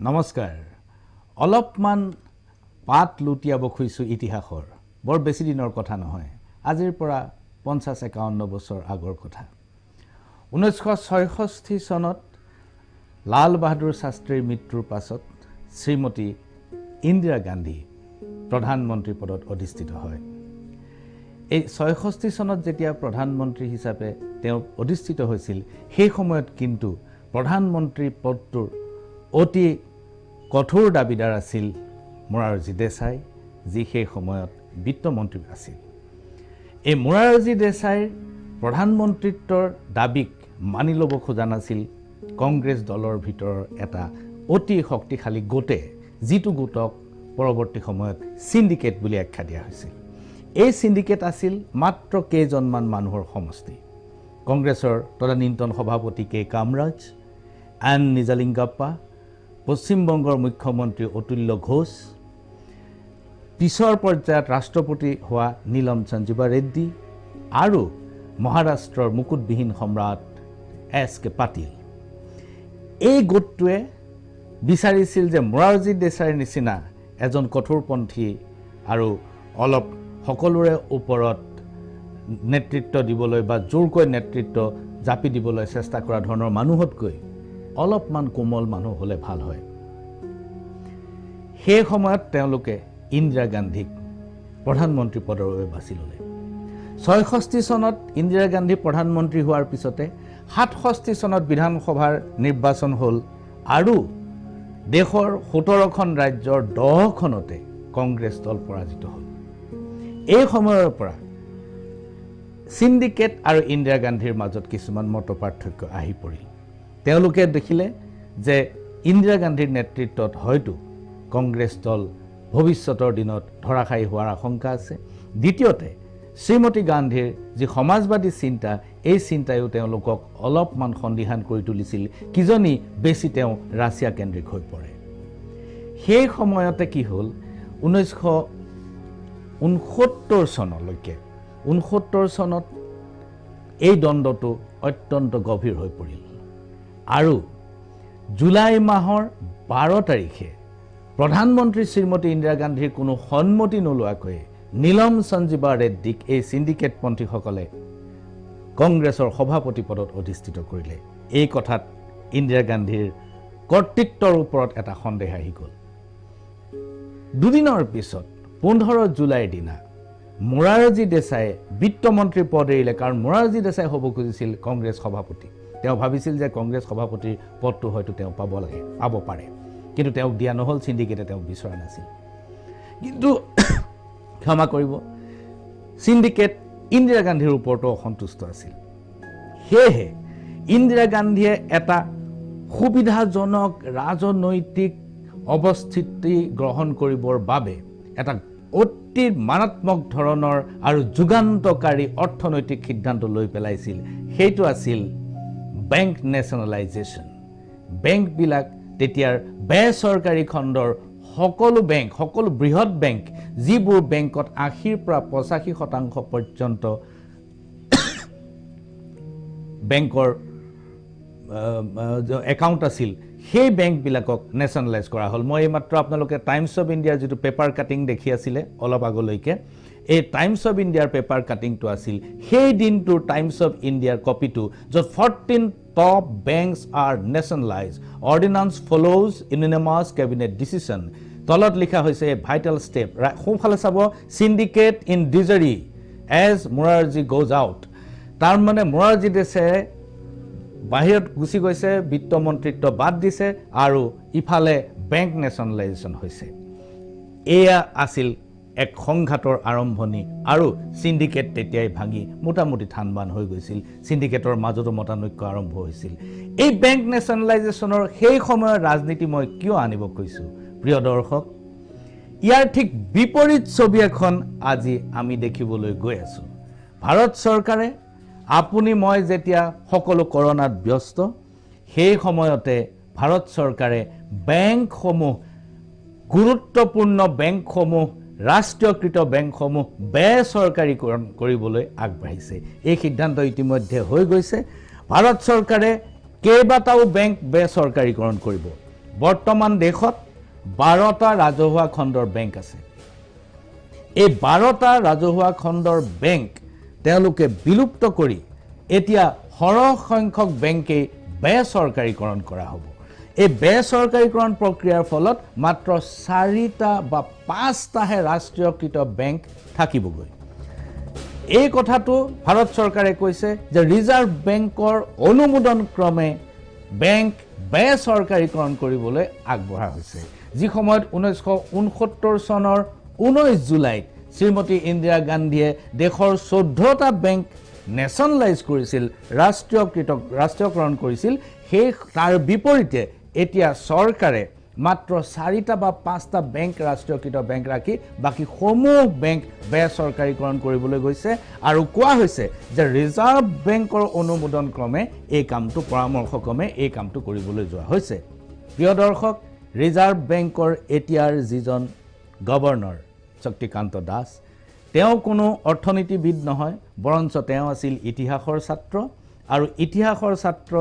নমস্কাৰ অলপমান পাত লুটিয়াব খুইছো ইতিহাসৰ বৰ বেছি দিনৰ কথা নহয় আজিৰ পৰা 50-51 বছৰ আগৰ কথা 1966 চনত লাল বাহাদুৰ শাস্ত্ৰীৰ মৃত্যুৰ পাছত শ্ৰীমতী ইন্দিৰা গান্ধী প্ৰধানমন্ত্ৰী পদত অধিষ্ঠিত হয় এই 66 চনত যেতিয়া প্ৰধানমন্ত্ৰী হিচাপে তেওঁ অধিষ্ঠিত হৈছিল সেই সময়ত কিন্তু প্ৰধানমন্ত্ৰী পদটোৰ অতি কঠোৰ দাবিদাৰ আছিল মোৰাৰজী দেশাই যি সেই সময়ত বিত্তমন্ত্ৰী আছিল এই মোৰাৰজী দেশাইৰ প্ৰধানমন্ত্ৰীত্বৰ দাবীক মানি ল'ব খোজা নাছিল কংগ্ৰেছ দলৰ ভিতৰৰ এটা অতি শক্তিশালী গোটে যিটো গোটক পৰৱৰ্তী সময়ত সিন্ডিকেট বুলি আখ্যা দিয়া হৈছিল এই সিন্ডিকেট আছিল মাত্ৰ কেইজনমান মানুহৰ সমষ্টি কংগ্ৰেছৰ তদানীন্তন সভাপতি কে কামৰাজ এন নিজালিংগাপ্পা পশ্চিম বংগৰ মুখ্যমন্ত্ৰী অতুল্য ঘোষ পিছৰ পৰ্যায়ত ৰাষ্ট্ৰপতি হোৱা নীলম সঞ্জীৱা ৰেড্ডী আৰু মহাৰাষ্ট্ৰৰ মুকুটবিহীন সম্ৰাট এছ কে পাটিল এই গোটটোৱে বিচাৰিছিল যে মোৰাৰজী দেশাইৰ নিচিনা এজন কঠোৰপন্থী আৰু অলপ সকলোৰে ওপৰত নেতৃত্ব দিবলৈ বা জোৰকৈ নেতৃত্ব জাপি দিবলৈ চেষ্টা কৰা ধৰণৰ মানুহতকৈ অলপমান কোমল মানুহ হলে ভাল হয় সেই সময়ত তেওঁলোকে ইন্দিৰা গান্ধীক প্ৰধানমন্ত্ৰী পদৰ বাবে বাছি ল'লে 66 চনত ইন্দিৰা গান্ধী প্ৰধানমন্ত্ৰী হোৱাৰ পিছতে 67 চনত বিধানসভাৰ নিৰ্বাচন হ'ল আৰু দেশৰ 17খন ৰাজ্যৰ 10খনতে কংগ্ৰেছ দল পৰাজিত হ'ল এই সময়ৰ পৰা সিন্ডিকেট আৰু ইন্দিৰা গান্ধীৰ মাজত কিছুমান মতপাৰ্থক্য আহি পৰিল তেওঁলোকে দেখিলে যে ইন্দিৰা গান্ধীৰ নেতৃত্বত হয়তো কংগ্ৰেছ দল ভৱিষ্যতৰ দিনত ধৰাশায়ী হোৱাৰ আশংকা আছে দ্বিতীয়তে শ্ৰীমতী গান্ধীৰ যি সমাজবাদী চিন্তা এই চিন্তায়ো তেওঁলোকক অলপমান সন্দিহান কৰি তুলিছিল কিজনী বেছি তেওঁ ৰাছিয়া কেন্দ্ৰিক হৈ পৰে সেই সময়তে কি হ'ল 1969 চনলৈকে 69 চনত এই দ্বন্দ্বটো অত্যন্ত গভীৰ হৈ পৰিল আৰু জুলাই মাহৰ 12 তাৰিখে প্ৰধানমন্ত্ৰী শ্ৰীমতী ইন্দিৰা গান্ধীৰ কোনো সন্মতি নোলোৱাকৈ নীলম সঞ্জীৱা ৰেড্ডীক এই সিন্ডিকেটপন্থীসকলে কংগ্ৰেছৰ সভাপতি পদত অধিষ্ঠিত কৰিলে এই কথাত ইন্দিৰা গান্ধীৰ কৰ্তৃত্বৰ ওপৰত এটা সন্দেহ আহি গ'ল দুদিনৰ পিছত 15 জুলাইৰ দিনা মোৰাৰজী দেশাইয়ে বিত্তমন্ত্ৰী পদ এৰিলে কাৰণ মোৰাৰজী দেশাই হ'ব খুজিছিল কংগ্ৰেছ সভাপতি তেওঁ ভাবিছিল যে কংগ্ৰেছ সভাপতিৰ পদটো হয়তো তেওঁ পাব পাৰে কিন্তু তেওঁক দিয়া নহ'ল সিন্ডিকেটে তেওঁক বিচৰা নাছিল কিন্তু ক্ষমা কৰিব সিন্ডিকেট ইন্দিৰা গান্ধীৰ ওপৰতো অসন্তুষ্ট আছিল সেয়েহে ইন্দিৰা গান্ধীয়ে এটা সুবিধাজনক ৰাজনৈতিক অৱস্থিতি গ্ৰহণ কৰিবৰ বাবে এটা অতি মাৰাত্মক ধৰণৰ আৰু যুগান্তকাৰী অৰ্থনৈতিক সিদ্ধান্ত লৈ পেলাইছিল সেইটো আছিল বেংক নেশ্যনেলাইজেশ্যন বেংকবিলাক তেতিয়াৰ বেচৰকাৰী খণ্ডৰ সকলো বৃহৎ বেংক যিবোৰ বেংকত 80 পৰা 85% পৰ্যন্ত বেংকৰ একাউণ্ট আছিল সেই বেংকবিলাকক নেশ্যনেলাইজ কৰা হ'ল মই এইমাত্ৰ আপোনালোকে টাইমছ অফ ইণ্ডিয়াৰ যিটো পেপাৰ কাটিং দেখি আছিলে অলপ আগলৈকে এই টাইমছ অফ ইণ্ডিয়াৰ পেপাৰ কাটিংটো আছিল সেই দিনটোৰ টাইমছ অফ ইণ্ডিয়াৰ কপিটো য'ত 14 top banks are nationalized ordinance follows unanimous cabinet decision তলত লিখা হৈছে ভাইটাল ষ্টেপ সোঁফালে চাব syndicate in misery as Morarji goes out তাৰ মানে মোৰাৰজী দেশাই বাহিৰত গুচি গৈছে বিত্তমন্ত্ৰীত্ব বাদ দিছে আৰু ইফালে বেংক নেশ্যনেলাইজেশ্যন হৈছে এয়া আছিল এক সংঘাতৰ আৰম্ভণি আৰু সিন্ডিকেট তেতিয়াই ভাঙি মোটামুটি থানবান হৈ গৈছিল সিন্ডিকেটৰ মাজতো মতানৈক্য আৰম্ভ হৈছিল এই বেংক নেশ্যনেলাইজেশ্যনৰ সেই সময়ৰ ৰাজনীতি মই কিয় আনিব কৈছো প্ৰিয় দৰ্শক ইয়াৰ ঠিক বিপৰীত ছবি এখন আজি আমি দেখিবলৈ গৈ আছো ভাৰত চৰকাৰে আপুনি মই যেতিয়া সকলো কৰোনাত ব্যস্ত সেই সময়তে ভাৰত চৰকাৰে বেংকসমূহ গুৰুত্বপূৰ্ণ বেংকসমূহ ৰাষ্ট্ৰীয়কৃত বেংকসমূহ বেচৰকাৰীকৰণ কৰিবলৈ আগবাঢ়িছে এই সিদ্ধান্ত ইতিমধ্যে হৈ গৈছে ভাৰত চৰকাৰে কেইবাটাও বেংক বেচৰকাৰীকৰণ কৰিব বৰ্তমান দেশত 12টা ৰাজহুৱা খণ্ডৰ বেংক আছে এই 12টা ৰাজহুৱা খণ্ডৰ বেংক তেওঁলোকে বিলুপ্ত কৰি এতিয়া সৰহ সংখ্যক বেংকেই বেচৰকাৰীকৰণ কৰা হ'ব এই বেচৰকাৰীকৰণ প্ৰক্ৰিয়াৰ ফলত মাত্ৰ 4টা বা 5টাহে ৰাষ্ট্ৰীয়কৃত বেংক থাকিবগৈ এই কথাটো ভাৰত চৰকাৰে কৈছে যে ৰিজাৰ্ভ বেংকৰ অনুমোদন ক্ৰমে বেংক বেচৰকাৰীকৰণ কৰিবলৈ আগবঢ়া হৈছে যি সময়ত 1969 চনৰ 19 জুলাইত শ্ৰীমতী ইন্দিৰা গান্ধীয়ে দেশৰ 14টা বেংক নেশ্যনেলাইজ কৰিছিল ৰাষ্ট্ৰীয়কৰণ কৰিছিল সেই তাৰ বিপৰীতে এতিয়া চৰকাৰে মাত্ৰ 4টা বা 5টা বেংক ৰাষ্ট্ৰীয়কৃত বেংক ৰাখি বাকি সমূহ বেংক বেচৰকাৰীকৰণ কৰিবলৈ গৈছে আৰু কোৱা হৈছে যে ৰিজাৰ্ভ বেংকৰ অনুমোদন ক্ৰমে এই কামটো পৰামৰ্শক্ৰমে এই কামটো কৰিবলৈ যোৱা হৈছে প্ৰিয় দৰ্শক ৰিজাৰ্ভ বেংকৰ এতিয়াৰ যিজন গভৰ্ণৰ শক্তিকান্ত দাস তেওঁ কোনো অৰ্থনীতিবিদ নহয় বৰঞ্চ তেওঁ আছিল ইতিহাসৰ ছাত্ৰ আৰু ইতিহাসৰ ছাত্ৰ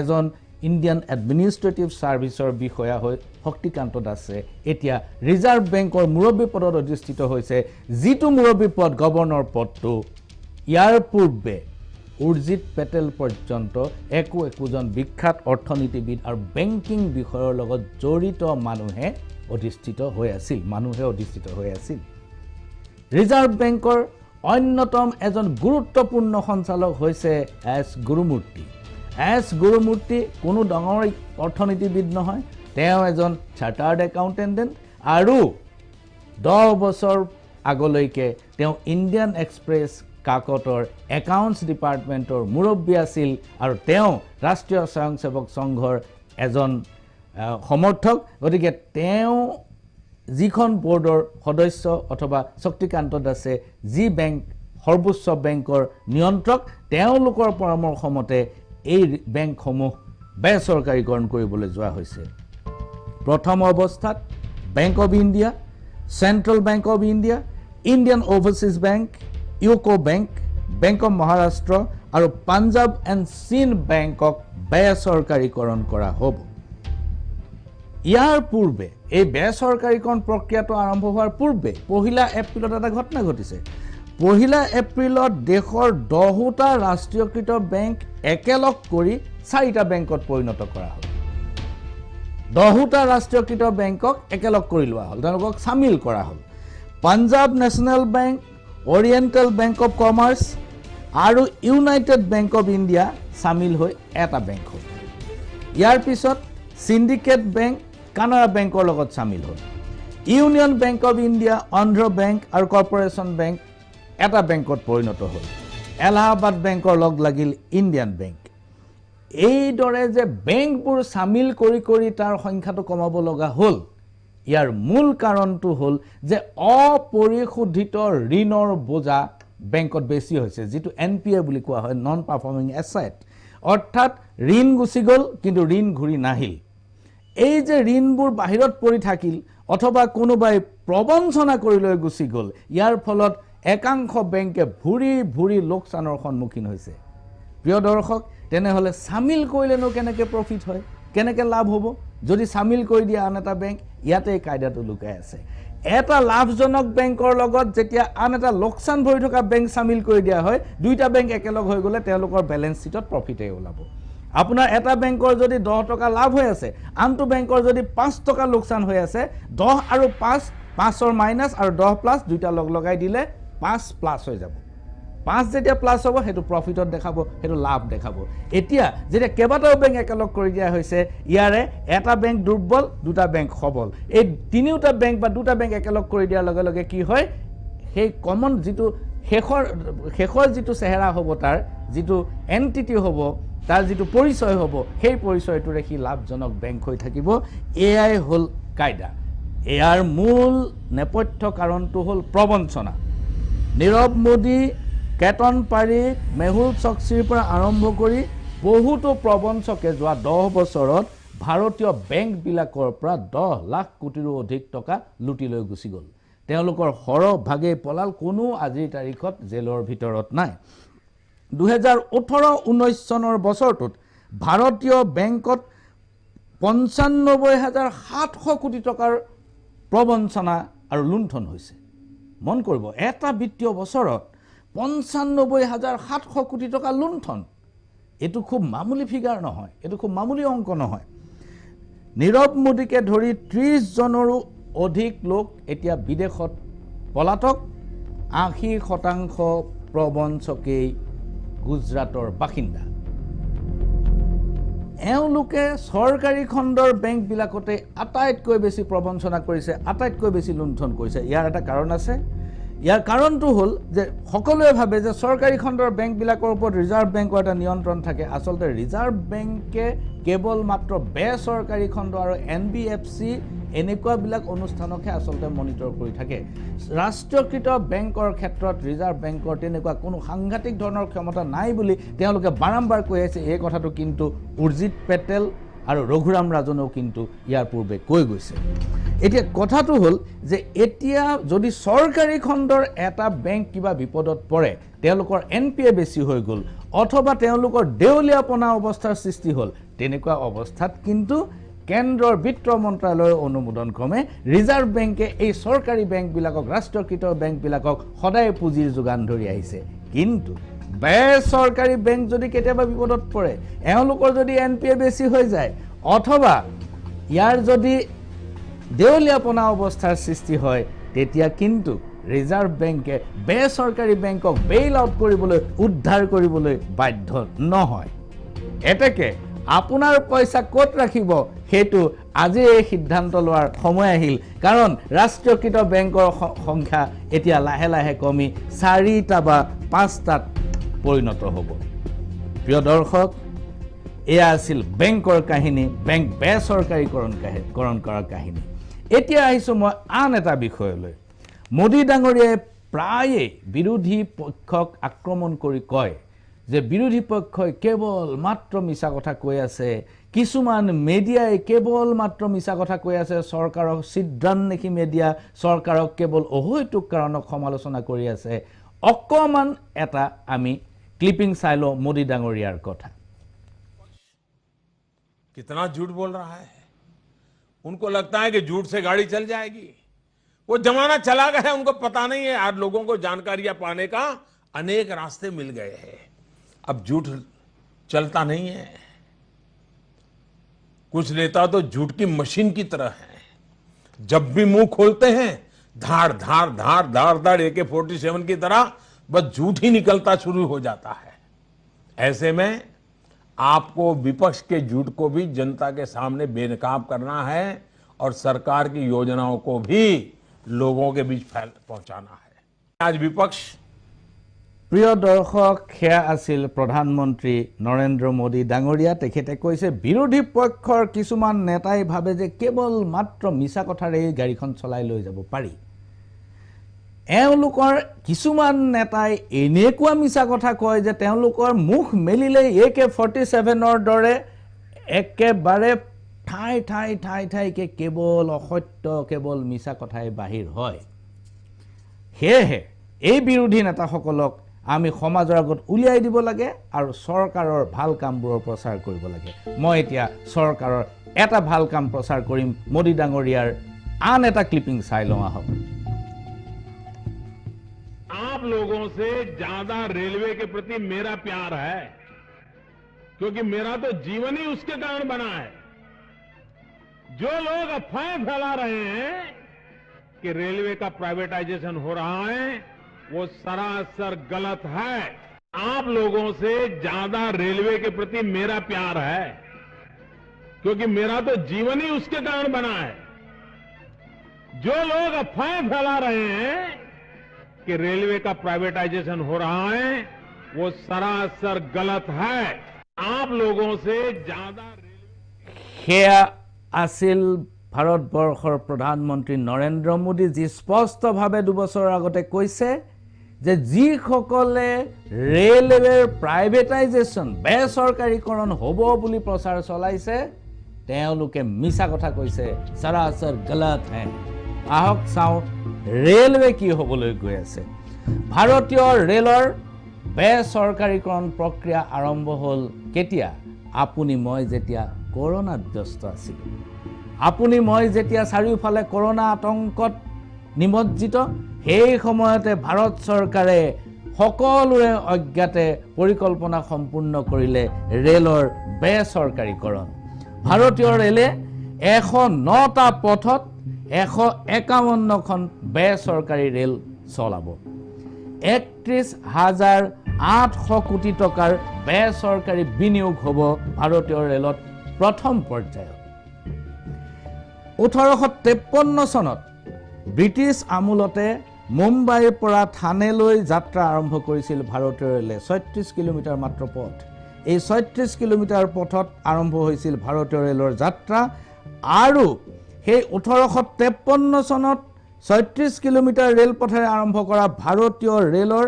এজন ইণ্ডিয়ান এডমিনিষ্ট্ৰেটিভ সাৰ্ভিসৰ বিষয়া হৈ শক্তিকান্ত দাসে এতিয়া ৰিজাৰ্ভ বেংকৰ মুৰব্বী পদত অধিষ্ঠিত হৈছে যিটো মুৰব্বী পদ গভৰ্ণৰ পদটো ইয়াৰ পূৰ্বে উৰ্জিত পেটেল পৰ্যন্ত একোজন বিখ্যাত অৰ্থনীতিবিদ আৰু বেংকিং বিষয়ৰ লগত জড়িত মানুহে অধিষ্ঠিত হৈ আছিল ৰিজাৰ্ভ বেংকৰ অন্যতম এজন গুৰুত্বপূৰ্ণ সঞ্চালক হৈছে এছ গুৰুমূৰ্তি কোনো ডাঙৰ অৰ্থনীতিবিদ নহয় তেওঁ এজন চাৰ্টাৰ্ড একাউণ্টেণ্ট আৰু 10 বছৰ আগলৈকে তেওঁ ইণ্ডিয়ান এক্সপ্ৰেছ কাকতৰ একাউণ্টছ ডিপাৰ্টমেণ্টৰ মুৰব্বী আছিল আৰু তেওঁ ৰাষ্ট্ৰীয় স্বয়ংসেৱক সংঘৰ এজন সমৰ্থক গতিকে তেওঁ যিখন বোৰ্ডৰ সদস্য অথবা শক্তিকান্ত দাসে যি বেংক সৰ্বোচ্চ বেংকৰ নিয়ন্ত্ৰক তেওঁলোকৰ পৰামৰ্শ মতে এই বেংকসমূহ বেচৰকাৰীকৰণ কৰিবলৈ যোৱা হৈছে প্ৰথম অৱস্থাত bank of India central bank of India Indian overseas bank UCO bank bank of Maharashtra আৰু পাঞ্জাব এণ্ড সিন্ধ বেংকক বেচৰকাৰীকৰণ কৰা হ'ব ইয়াৰ পূৰ্বে এই বেচৰকাৰীকৰণ প্ৰক্ৰিয়াটো আৰম্ভ হোৱাৰ পূৰ্বে 1 এপ্ৰিলত এটা ঘটনা ঘটিছে 1 এপ্ৰিলত দেশৰ 10টা ৰাষ্ট্ৰীয়কৃত বেংক একেলগ কৰি 4টা বেংকত পৰিণত কৰা হ'ল 10টা ৰাষ্ট্ৰীয়কৃত বেংকক একেলগ কৰি লোৱা হ'ল তেওঁলোকক সামিল কৰা হ'ল Punjab national bank oriental bank of commerce আৰু ইউনাইটেড বেংক অফ ইণ্ডিয়া সামিল হৈ এটা বেংক হ'ল ইয়াৰ পিছত সিন্ডিকেট বেংক কানাড়া বেংকৰ লগত সামিল হ'ল union bank of India Andhra bank আৰু কৰ্পোৰেশ্যন বেংক এটা বেংকত পৰিণত হ'ল এলাহাবাদ বেংকৰ লগ লাগিল ইণ্ডিয়ান বেংক এইদৰে যে বেংকবোৰ সামিল কৰি তাৰ সংখ্যাটো কমাব লগা হ'ল ইয়াৰ মূল কাৰণটো হ'ল যে অপৰিশোধিত ঋণৰ বোজা বেংকত বেছি হৈছে যেটো এনপিএ বুলি কোৱা হয় নন পাৰফৰ্মিং এছেট অৰ্থাৎ ঋণ গুচি গ'ল কিন্তু ঋণ ঘূৰি নাহিল এই যে ঋণবোৰ বাহিৰত পৰি থাকিল অথবা কোনোবাই প্ৰবঞ্চনা কৰি লৈ গুচি গ'ল ইয়াৰ ফলত একাংশ বেংকে ভুৰি লোকচানৰ সন্মুখীন হৈছে প্ৰিয় দৰ্শক তেনেহলে সামিল কৰিলেনো কেনেকৈ প্ৰফিট হয় কেনেকৈ লাভ হ'ব যদি সামিল কৰি দিয়া আন এটা বেংক ইয়াতে কায়দাটো লুকাই আছে এটা লাভজনক বেংকৰ লগত যেতিয়া আন এটা লোকচান ভৰি থকা বেংক সামিল কৰি দিয়া হয় দুইটা বেংক একেলগ হৈ গ'লে তেওঁলোকৰ বেলেন্স शीटত প্ৰফিটে ওলাব আপোনাৰ এটা বেংকৰ যদি 10 টকা লাভ হৈ আছে আনটো বেংকৰ যদি 5 টকা লোকচান হৈ আছে 10 আৰু 5 ৰ মাইনাস আৰু 10 প্লাস দুইটা লগ লগাই দিলে 5 প্লাস হৈ যাব 5 যেতিয়া প্লাস হ'ব হেতু প্ৰফিটত দেখাব হেতু লাভ দেখাব এতিয়া যেতিয়া কেবাটাও বেংক একেলগ কৰি দিয়া হৈছে ইয়াৰে এটা বেংক দুৰ্বল দুটা বেংক সবল এই তিনিটা বেংক বা দুটা বেংক একেলগ কৰি দিয়াৰ লগে লগে কি হয় সেই কমন যেটো শেষৰ যেটো চেহেৰা হ'ব তাৰ যেটো এন্টিটি হ'ব তাৰ যেটো পৰিচয় হ'ব সেই পৰিচয়টো ৰাখি লাভজনক বেংক হৈ থাকিব এআই হল কায়দা ইয়াৰ মূল নেপথ্য কাৰণটো হল প্ৰবঞ্চনা নীৰৱ মোদী কেতন পাৰিক মেহুল চকচিৰ পৰা আৰম্ভ কৰি বহুতো প্ৰবঞ্চকে যোৱা 10 বছৰত ভাৰতীয় বেংক বিলাকৰ পৰা 10 লাখ কোটিৰো অধিক টকা লুটি লৈ গুচি গ'ল তেওঁলোকৰ হৰ ভাগে পলাল কোনো আজিৰ তাৰিখত জেলৰ ভিতৰত নাই 2018-19 চনৰ বছৰটোত ভাৰতীয় বেংকত ৯৫,৭০০ কোটি টকাৰ প্ৰবঞ্চনা আৰু লুণ্ঠন হৈছে। মন কৰিব, এটা বিত্তীয় বছৰত ৯৫,৭০০ কোটি টকা লুণ্ঠন। এইটো খুব মামুলি ফিগাৰ নহয়, এইটো খুব মামুলি অংক নহয়। নীৰৱ মোদীকে ধৰি ৩০জনৰো অধিক লোক এতিয়া বিদেশত পলাতক। ৮০% প্ৰবঞ্চকেই গুজৰাটৰ বাসিন্দা। এওঁলোকে চৰকাৰী খণ্ডৰ বেংকবিলাকতে আটাইতকৈ বেছি প্ৰবঞ্চনা কৰিছে, আটাইতকৈ বেছি লুণ্ঠন কৰিছে। ইয়াৰ এটা কাৰণ আছে। ইয়াৰ কাৰণটো হ'ল যে সকলোৱে ভাবে যে চৰকাৰী খণ্ডৰ বেংকবিলাকৰ ওপৰত ৰিজাৰ্ভ বেংকৰ এটা নিয়ন্ত্ৰণ থাকে। আচলতে ৰিজাৰ্ভ বেংকে কেৱল মাত্ৰ বেচৰকাৰী খণ্ড আৰু NBFC এনেকুৱাবিলাক অনুষ্ঠানকহে আচলতে মনিটৰ কৰি থাকে। ৰাষ্ট্ৰীয়কৃত বেংকৰ ক্ষেত্ৰত ৰিজাৰ্ভ বেংকৰ তেনেকুৱা কোনো সাংঘাতিক ধৰণৰ ক্ষমতা নাই বুলি তেওঁলোকে বাৰম্বাৰ কৈ আছে। এই কথাটো কিন্তু উৰ্জিত পেটেল আৰু ৰঘুৰাম ৰাজনেও কিন্তু ইয়াৰ পূৰ্বে কৈ গৈছে। এতিয়া কথাটো হ'ল যে এতিয়া যদি চৰকাৰী খণ্ডৰ এটা বেংক কিবা বিপদত পৰে, তেওঁলোকৰ NPA বেছি হৈ গ'ল অথবা তেওঁলোকৰ দেউলীয়াপনা অৱস্থাৰ সৃষ্টি হ'ল, তেনেকুৱা অৱস্থাত কিন্তু কেন্দ্ৰৰ বিত্ত মন্ত্ৰালয়ৰ অনুমোদন ক্ৰমে ৰিজাৰ্ভ বেংকে এই চৰকাৰী বেংকবিলাকক, ৰাষ্ট্ৰীয়কৃত বেংকবিলাকক সদায় পুঁজিৰ যোগান ধৰি আহিছে। কিন্তু বেচৰকাৰী বেংক যদি কেতিয়াবা বিপদত পৰে, এওঁলোকৰ যদি NPA বেছি হৈ যায় অথবা ইয়াৰ যদি দেউলীয়াপনা অৱস্থাৰ সৃষ্টি হয়, তেতিয়া কিন্তু ৰিজাৰ্ভ বেংকে বেচৰকাৰী বেংকক বেইল আউট কৰিবলৈ, উদ্ধাৰ কৰিবলৈ বাধ্য নহয়। এতেকে আপোনাৰ পইচা ক'ত ৰাখিব সেইটো আজি এই সিদ্ধান্ত লোৱাৰ সময় আহিল। কাৰণ ৰাষ্ট্ৰীয়কৃত বেংকৰ সংখ্যা এতিয়া লাহে লাহে কমি 4টা বা 5টাত পৰিণত হ'ব। প্ৰিয় দৰ্শক, এয়া আছিল বেংকৰ কাহিনী, বেংক বেচৰকাৰীকৰণ কৰাৰ কাহিনী। এতিয়া আহিছোঁ মই আন এটা বিষয়লৈ। মোদী ডাঙৰীয়াই প্ৰায়ে বিৰোধী পক্ষক আক্ৰমণ কৰি কয় যে বিৰোধী পক্ষই কেৱল মাত্ৰ মিছা কথা কৈ আছে, কিছুমান মিডিয়াই কেৱল মাত্ৰ মিছা কথা কৈ আছে, চৰকাৰক ছিদ্ৰান্বেষী মিডিয়া চৰকাৰক কেৱল অহৈতুক কাৰণক সমালোচনা কৰি আছে। অকণমান এটা আমি ক্লিপিং চাই লওঁ মোদী ডাঙৰীয়াৰ কথা। कितना झूठ बोल रहा है। उनको लगता है कि झूठ से गाड़ी चल जाएगी। वो जमाना चला गया है, उनको पता नहीं है। आज लोगों को जानकारियां पाने का अनेक रास्ते मिल गए हैं। अब झूठ चलता नहीं है। कुछ नेता तो झूठ की मशीन की तरह हैं। जब भी मुंह खोलते हैं धाड़ धाड़ धाड़ धाड़ धाड़ AK-47 की तरह बस झूठ ही निकलता शुरू हो जाता है। ऐसे में आपको विपक्ष के झूठ को भी जनता के सामने बेनकाब करना है और सरकार की योजनाओं को भी लोगों के बीच पहुंचाना है। आज विपक्ष প্ৰিয় দৰ্শক, সেয়া আছিল প্ৰধানমন্ত্ৰী নৰেন্দ্ৰ মোদী ডাঙৰীয়া। তেখেতে কৈছে বিৰোধী পক্ষৰ কিছুমান নেতাই ভাবে যে কেৱল মাত্ৰ মিছা কথাৰে গাড়ীখন চলাই লৈ যাব পাৰি। এওঁলোকৰ কিছুমান নেতাই এনেকুৱা মিছা কথা কয় যে তেওঁলোকৰ মুখ মেলিলে AK-47ৰ দৰে একেবাৰে ঠাই ঠাই ঠাই ঠাইকে কেৱল অসত্য, কেৱল মিছা কথাই বাহিৰ হয়। সেয়েহে এই বিৰোধী নেতাসকলক আমি সমাজৰ আগত উলিয়াই দিব লাগে আৰু চৰকাৰৰ ভাল কামবোৰৰ প্ৰচাৰ কৰিব লাগে। মই এতিয়া চৰকাৰৰ এটা ভাল কাম প্ৰচাৰ কৰিম। মোদী ডাঙৰীয়াৰ আন এটা ক্লিপিং চাই লওঁ আহক। आप लोगों से ज्यादा रेलवे के प्रति मेरा प्यार है, क्योंकि मेरा तो जीवन ही उसके कारण बना है। जो लोग अफवाहें फैला रहे हैं कि रेलवे का प्राइवेटाइजेशन हो रहा है, वो सरासर गलत है। आप लोगों से ज्यादा रेलवे के प्रति मेरा प्यार है, क्योंकि मेरा तो जीवन ही उसके कारण बना है। जो लोग अफवाहें फैला रहे हैं कि रेलवे का प्राइवेटाइजेशन हो रहा है, वो सरासर गलत है। आप लोगों से ज्यादा সেয়া আছিল ভাৰতবৰ্ষৰ প্ৰধানমন্ত্ৰী নৰেন্দ্ৰ মোদী, যি স্পষ্টভাৱে 2 বছৰৰ আগতে কৈছে যে যিসকলে ৰেলৱেৰ প্ৰাইভেটাইজেশ্যন, বেচৰকাৰীকৰণ হ'ব বুলি প্ৰচাৰ চলাইছে তেওঁলোকে মিছা কথা কৈছে, সৰাসৰ গলত হে। আহক চাওঁ ৰেলৱে কি হ'বলৈ গৈ আছে। ভাৰতীয় ৰেলৰ বেচৰকাৰীকৰণ প্ৰক্ৰিয়া আৰম্ভ হ'ল কেতিয়া? আপুনি মই যেতিয়া কৰোনাত ব্যস্ত আছিল। আপুনি মই যেতিয়া চাৰিওফালে কৰোনা আতংকত নিমজ্জিত, সেই সময়তে ভাৰত চৰকাৰে সকলোৰে অজ্ঞাতে পৰিকল্পনা সম্পূৰ্ণ কৰিলে ৰেলৰ বেচৰকাৰীকৰণ। ভাৰতীয় ৰেলে 109টা পথত 151খন বেচৰকাৰী ৰেল চলাব। 31,800 কোটি টকাৰ বেচৰকাৰী বিনিয়োগ হ'ব ভাৰতীয় ৰেলত প্ৰথম পৰ্যায়ত। 1853 চনত ব্ৰিটিছ আমোলতে মুম্বাইৰ পৰা থানেলৈ যাত্ৰা আৰম্ভ কৰিছিল ভাৰতীয় ৰেলে। 36 কিলোমিটাৰ মাত্ৰ পথ। এই 36 কিলোমিটাৰ পথত আৰম্ভ হৈছিল ভাৰতীয় ৰেলৰ যাত্ৰা, আৰু সেই 1853 চনত 36 কিলোমিটাৰ ৰেলপথেৰে আৰম্ভ কৰা ভাৰতীয় ৰেলৰ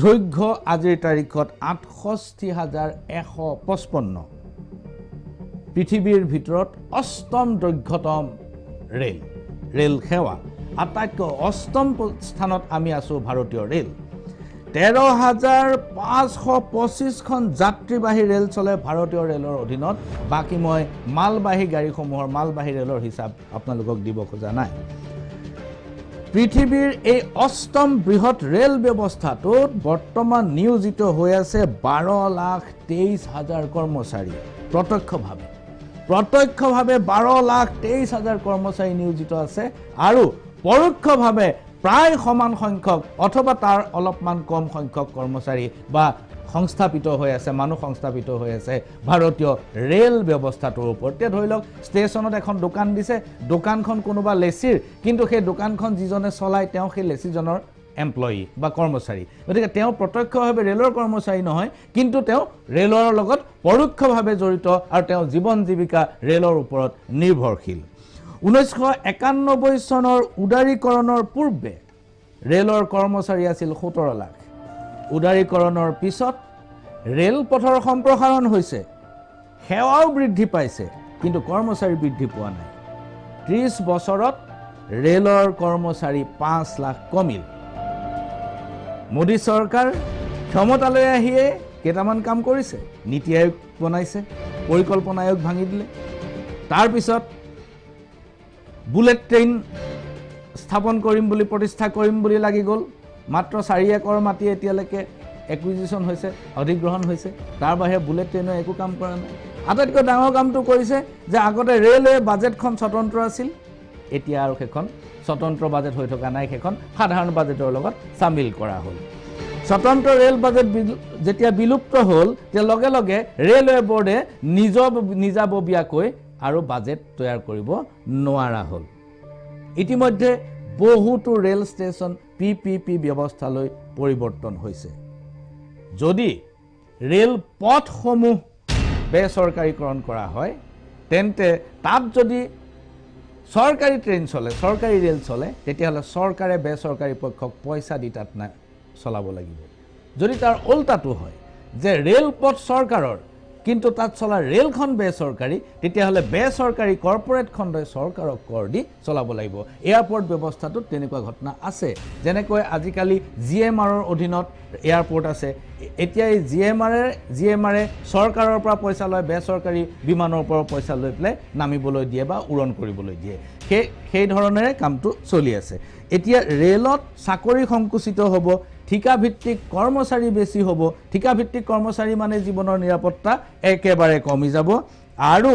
দৈৰ্ঘ্য আজিৰ তাৰিখত 68,155। পৃথিৱীৰ ভিতৰত 8ম দৈৰ্ঘ্যতম ৰেল সেৱা। আটাইতকৈ 8ম স্থানত আমি আছোঁ ভাৰতীয় ৰেল। 13,525খন যাত্ৰীবাহী ৰেল চলে ভাৰতীয় ৰেলৰ অধীনত। বাকী মই মালবাহী গাড়ীসমূহৰ মালবাহী ৰেলৰ হিচাপ আপোনালোকক দিব খোজা নাই। পৃথিৱীৰ এই 8ম বৃহৎ ৰেল ব্যৱস্থাটোত বৰ্তমান নিয়োজিত হৈ আছে 12,23,000 কৰ্মচাৰী। প্ৰত্যক্ষভাৱে 12,23,000 কৰ্মচাৰী নিয়োজিত আছে, আৰু পৰোক্ষভাৱে প্ৰায় সমান সংখ্যক অথবা তাৰ অলপমান কম সংখ্যক কৰ্মচাৰী বা সংস্থাপিত হৈ আছে, মানুহ সংস্থাপিত হৈ আছে ভাৰতীয় ৰেল ব্যৱস্থাটোৰ ওপৰত। এতিয়া ধৰি লওক, ষ্টেচনত এখন দোকান দিছে, দোকানখন কোনোবা লেচিৰ, কিন্তু সেই দোকানখন যিজনে চলায় তেওঁ সেই লেচিজনৰ এমপ্লয়ী বা কৰ্মচাৰী। গতিকে তেওঁ প্ৰত্যক্ষভাৱে ৰেলৰ কৰ্মচাৰী নহয়, কিন্তু তেওঁ ৰেলৰ লগত পৰোক্ষভাৱে জড়িত, আৰু তেওঁ জীৱন জীৱিকা ৰেলৰ ওপৰত নিৰ্ভৰশীল। 1991 চনৰ উদাৰীকৰণৰ পূৰ্বে ৰেলৰ কৰ্মচাৰী আছিল 17 লাখ। উদাৰীকৰণৰ পিছত ৰেলপথৰ সম্প্ৰসাৰণ হৈছে, সেৱাও বৃদ্ধি পাইছে, কিন্তু কৰ্মচাৰী বৃদ্ধি পোৱা নাই। 30 বছৰত ৰেলৰ কৰ্মচাৰী 5 লাখ কমিল। মোদী চৰকাৰ ক্ষমতালৈ আহিয়ে কেইটামান কাম কৰিছে। নীতি আয়োগ বনাইছে, পৰিকল্পনা আয়োগ ভাঙি দিলে। তাৰপিছত বুলেট ট্ৰেইন স্থাপন কৰিম বুলি, প্ৰতিষ্ঠা কৰিম বুলি লাগি গ'ল। মাত্ৰ 4 একৰ মাটি এতিয়ালৈকে একুইজিশ্যন হৈছে, অধিগ্ৰহণ হৈছে। তাৰ বাহিৰে বুলেট ট্ৰেইনৰ একো কাম কৰা নাই। আটাইতকৈ ডাঙৰ কামটো কৰিছে যে আগতে ৰেলৱে বাজেটখন স্বতন্ত্ৰ আছিল, এতিয়া আৰু সেইখন স্বতন্ত্ৰ বাজেট হৈ থকা নাই, সেইখন সাধাৰণ বাজেটৰ লগত চামিল কৰা হ'ল। স্বতন্ত্ৰ ৰেল বাজেট যেতিয়া বিলুপ্ত হ'ল, তেতিয়া লগে লগে ৰেলৱে বোৰ্ডে নিজাববীয়াকৈ আৰু বাজেট তৈয়াৰ কৰিব নোৱাৰা হ'ল। ইতিমধ্যে বহুতো ৰেল ষ্টেচন PPP ব্যৱস্থালৈ পৰিৱৰ্তন হৈছে। যদি ৰেল পথসমূহ বেচৰকাৰীকৰণ কৰা হয়, তেন্তে তাত যদি চৰকাৰী ট্ৰেইন চলে, চৰকাৰী ৰেল চলে, তেতিয়াহ'লে চৰকাৰে বেচৰকাৰী পক্ষক পইচা দি তাত চলাব লাগিব। যদি তাৰ ওল্টাটো হয় যে ৰেলপথ চৰকাৰৰ, কিন্তু তাত চলা ৰেলখন বেচৰকাৰী, তেতিয়াহ'লে বেচৰকাৰী কৰ্পৰেট খণ্ডই চৰকাৰক কৰ দি চলাব লাগিব। এয়াৰপৰ্ট ব্যৱস্থাটোত তেনেকুৱা ঘটনা আছে। যেনেকৈ আজিকালি GMRৰ অধীনত এয়াৰপৰ্ট আছে। এতিয়া এই GMRে চৰকাৰৰ পৰা পইচা লয়, বেচৰকাৰী বিমানৰ পৰা পইচা লৈ পেলাই নামিবলৈ দিয়ে বা উৰণ কৰিবলৈ দিয়ে। সেই ধৰণেৰে কামটো চলি আছে। এতিয়া ৰেলত চাকৰি সংকুচিত হ'ব, ঠিকাভিত্তিক কৰ্মচাৰী বেছি হ'ব। ঠিকাভিত্তিক কৰ্মচাৰী মানে জীৱনৰ নিৰাপত্তা একেবাৰে কমি যাব, আৰু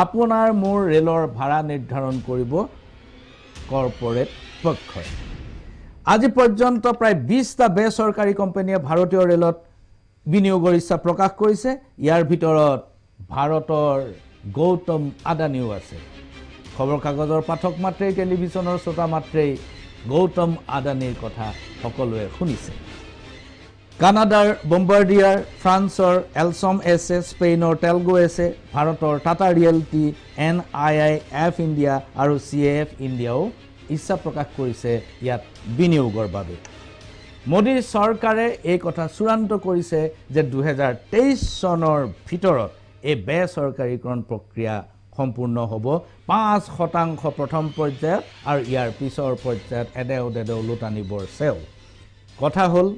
আপোনাৰ মোৰ ৰেলৰ ভাড়া নিৰ্ধাৰণ কৰিব কৰ্পৰেট পক্ষই। আজি পৰ্যন্ত প্ৰায় 20টা বেচৰকাৰী কোম্পানীয়ে ভাৰতীয় ৰেলত বিনিয়োগৰ ইচ্ছা প্ৰকাশ কৰিছে। ইয়াৰ ভিতৰত ভাৰতৰ গৌতম আদানীও আছে। খবৰ কাগজৰ পাঠক মাত্ৰেই, টেলিভিছনৰ শ্ৰোতা মাত্ৰেই গৌতম আদানীৰ কথা সকলোৱে শুনিছে। কানাডাৰ বম্বাৰ্ডিয়াৰ, ফ্ৰান্সৰ এলছম এছে, স্পেইনৰ টেলগো এছে, ভাৰতৰ টাটা ৰিয়েলটি, NIIF ইণ্ডিয়া আৰু CAF ইণ্ডিয়াও ইচ্ছা প্ৰকাশ কৰিছে ইয়াত বিনিয়োগৰ বাবে। মোদী চৰকাৰে এই কথা চূড়ান্ত কৰিছে যে 2023 চনৰ ভিতৰত এই বেচৰকাৰীকৰণ প্ৰক্ৰিয়া সম্পূৰ্ণ হ'ব। 5% প্ৰথম পৰ্যায়ত, আৰু ইয়াৰ পিছৰ পৰ্যায়ত এডেও লোটানিবৰ চেও। কথা হ'ল,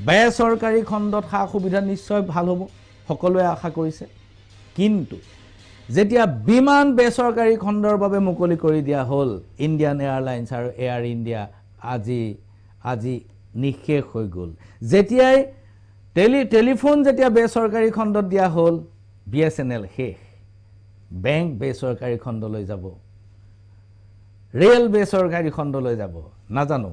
বেচৰকাৰী খণ্ডত সা সুবিধা নিশ্চয় ভাল হ'ব, সকলোৱে আশা কৰিছে। কিন্তু যেতিয়া বিমান বেচৰকাৰী খণ্ডৰ বাবে মুকলি কৰি দিয়া হ'ল ইণ্ডিয়ান এয়াৰলাইন্স আৰু এয়াৰ ইণ্ডিয়া আজি নিশেষ হৈ গ'ল যেতিয়াই টেলিফোন যেতিয়া বেচৰকাৰী খণ্ডত দিয়া হ'ল BSNL শেষ বেংক বেচৰকাৰী খণ্ডলৈ যাব ৰেল বেচৰকাৰী খণ্ডলৈ যাব নাজানো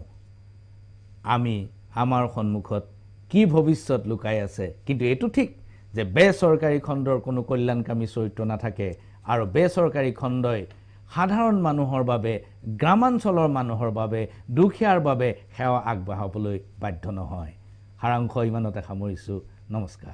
আমি আমাৰ সন্মুখত কি ভৱিষ্যত লুকাই আছে কিন্তু এটো ঠিক যে বেচৰকাৰী খণ্ডৰ কোনো কল্যাণকামী চৰিত্ৰ নাথাকে আৰু বেচৰকাৰী খণ্ডই সাধাৰণ মানুহৰ বাবে গ্ৰামাঞ্চলৰ মানুহৰ বাবে দুখীয়াৰ বাবে সেৱা আগবঢ়াবলৈ বাধ্য নহয় সাৰাংশ ইমানতে সামৰিছো নমস্কাৰ